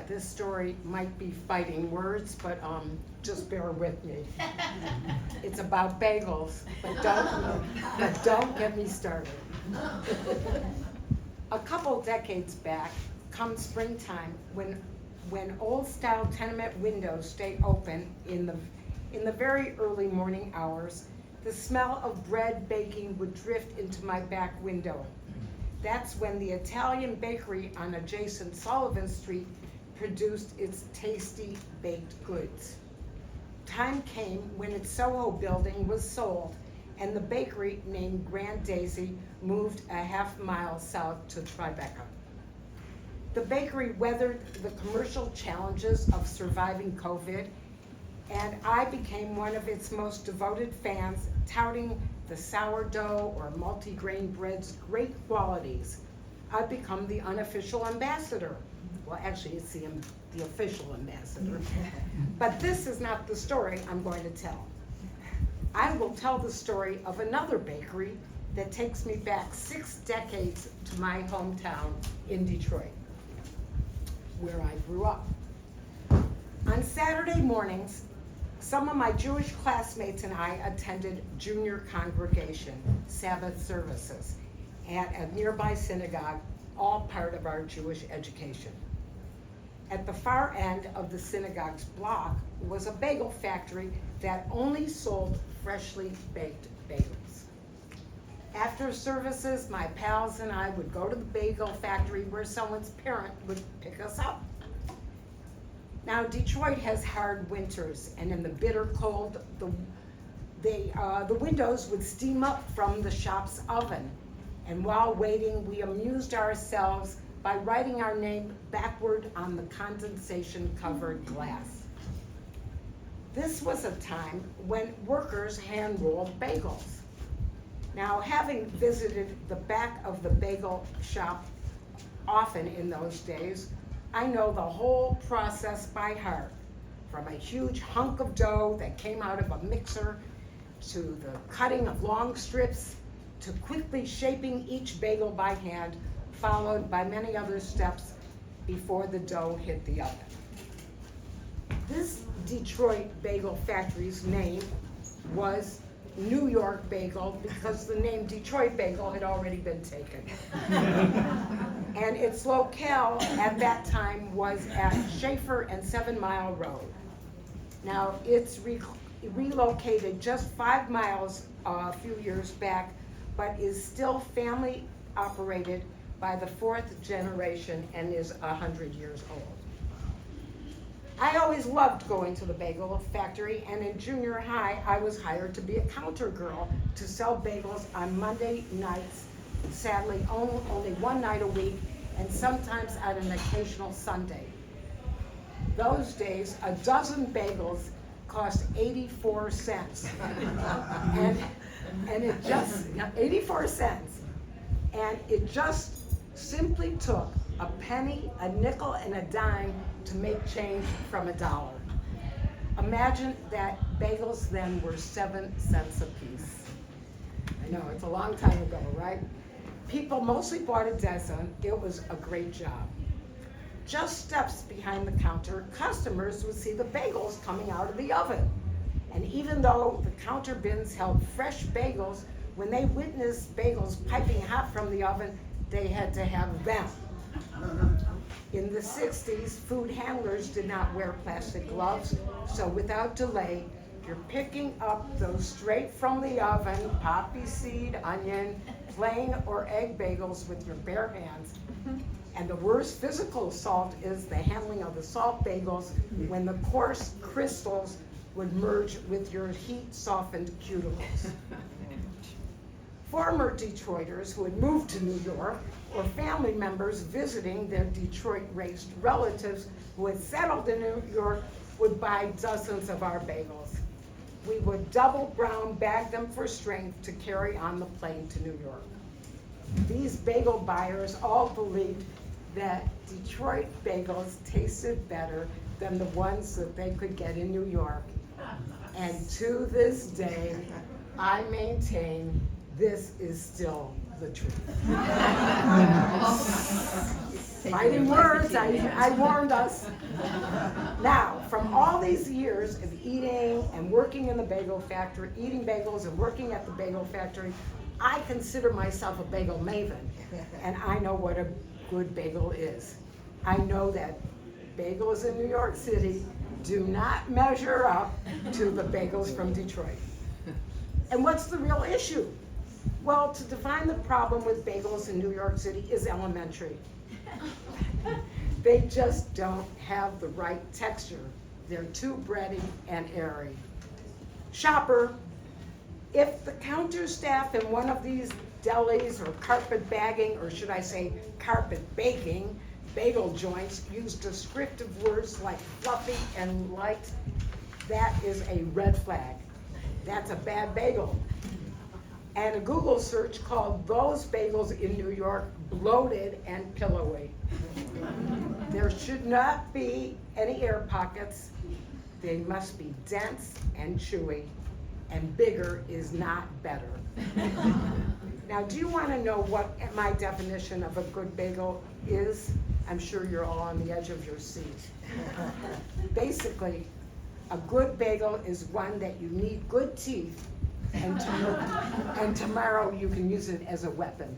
this story might be fighting words, but just bear with me. It's about bagels, but don't get me started. A couple decades back, come springtime, when old-style tenement windows stay open in the very early morning hours, the smell of bread baking would drift into my back window. That's when the Italian bakery on adjacent Sullivan Street produced its tasty baked goods. Time came when its Soho building was sold, and the bakery named Grand Daisy moved a half-mile south to Tribeca. The bakery weathered the commercial challenges of surviving COVID, and I became one of its most devoted fans, touting the sourdough or multigrain bread's great qualities. I've become the unofficial ambassador. Well, actually, it's the official ambassador. But this is not the story I'm going to tell. I will tell the story of another bakery that takes me back 6 decades to my hometown in Detroit, where I grew up. On Saturday mornings, some of my Jewish classmates and I attended junior congregation Sabbath services at a nearby synagogue, all part of our Jewish education. At the far end of the synagogue's block was a bagel factory that only sold freshly baked bagels. After services, my pals and I would go to the bagel factory where someone's parent would pick us up. Now, Detroit has hard winters, and in the bitter cold, the windows would steam up from the shop's oven. And while waiting, we amused ourselves by writing our name backward on the condensation-covered glass. This was a time when workers hand-rolled bagels. Now, having visited the back of the bagel shop often in those days, I know the whole process by heart, from a huge hunk of dough that came out of a mixer, to the cutting of long strips, to quickly shaping each bagel by hand, followed by many other steps before the dough hit the oven. This Detroit bagel factory's name was New York Bagel because the name Detroit Bagel had already been taken. And its locale at that time was at Schaefer and 7 Mile Road. Now, it's relocated just 5 miles a few years back, but is still family operated by the 4th generation and is 100 years old. I always loved going to the bagel factory, and in junior high, I was hired to be a counter girl to sell bagels on Monday nights, sadly only one night a week, and sometimes on an occasional Sunday. Those days, a dozen bagels cost 84 cents. and it just, 84 cents. And it just simply took a penny, a nickel, and a dime to make change from $1. Imagine that bagels then were 7 cents a piece. I know, it's a long time ago, right? People mostly bought a dozen. It was a great job. Just steps behind the counter, customers would see the bagels coming out of the oven. And even though the counter bins held fresh bagels, when they witnessed bagels piping hot from the oven, they had to have them. In the 60s, food handlers did not wear plastic gloves, so without delay, you're picking up those straight from the oven, poppy seed, onion, plain or egg bagels with your bare hands. And the worst physical assault is the handling of the salt bagels when the coarse crystals would merge with your heat-softened cuticles. Former Detroiters who had moved to New York, or family members visiting their Detroit-raised relatives who had settled in New York, would buy dozens of our bagels. We would double brown bag them for strength to carry on the plane to New York. These bagel buyers all believed that Detroit bagels tasted better than the ones that they could get in New York. And to this day, I maintain this is still the truth. Fighting words, I warned us. Now, from all these years of eating and working in the bagel factory, eating bagels and working at the bagel factory, I consider myself a bagel maven, and I know what a good bagel is. I know that bagels in New York City do not measure up to the bagels from Detroit. And what's the real issue? Well, to define the problem with bagels in New York City is elementary. They just don't have the right texture. They're too bready and airy. Shopper, if the counter staff in one of these delis or carpet bagging, or should I say carpet baking, bagel joints use descriptive words like fluffy and light, that is a red flag. That's a bad bagel. And a Google search called those bagels in New York bloated and pillowy. There should not be any air pockets. They must be dense and chewy, and bigger is not better. Now, do you want to know what my definition of a good bagel is? I'm sure you're all on the edge of your seat. Basically, a good bagel is one that you need good teeth, and tomorrow you can use it as a weapon.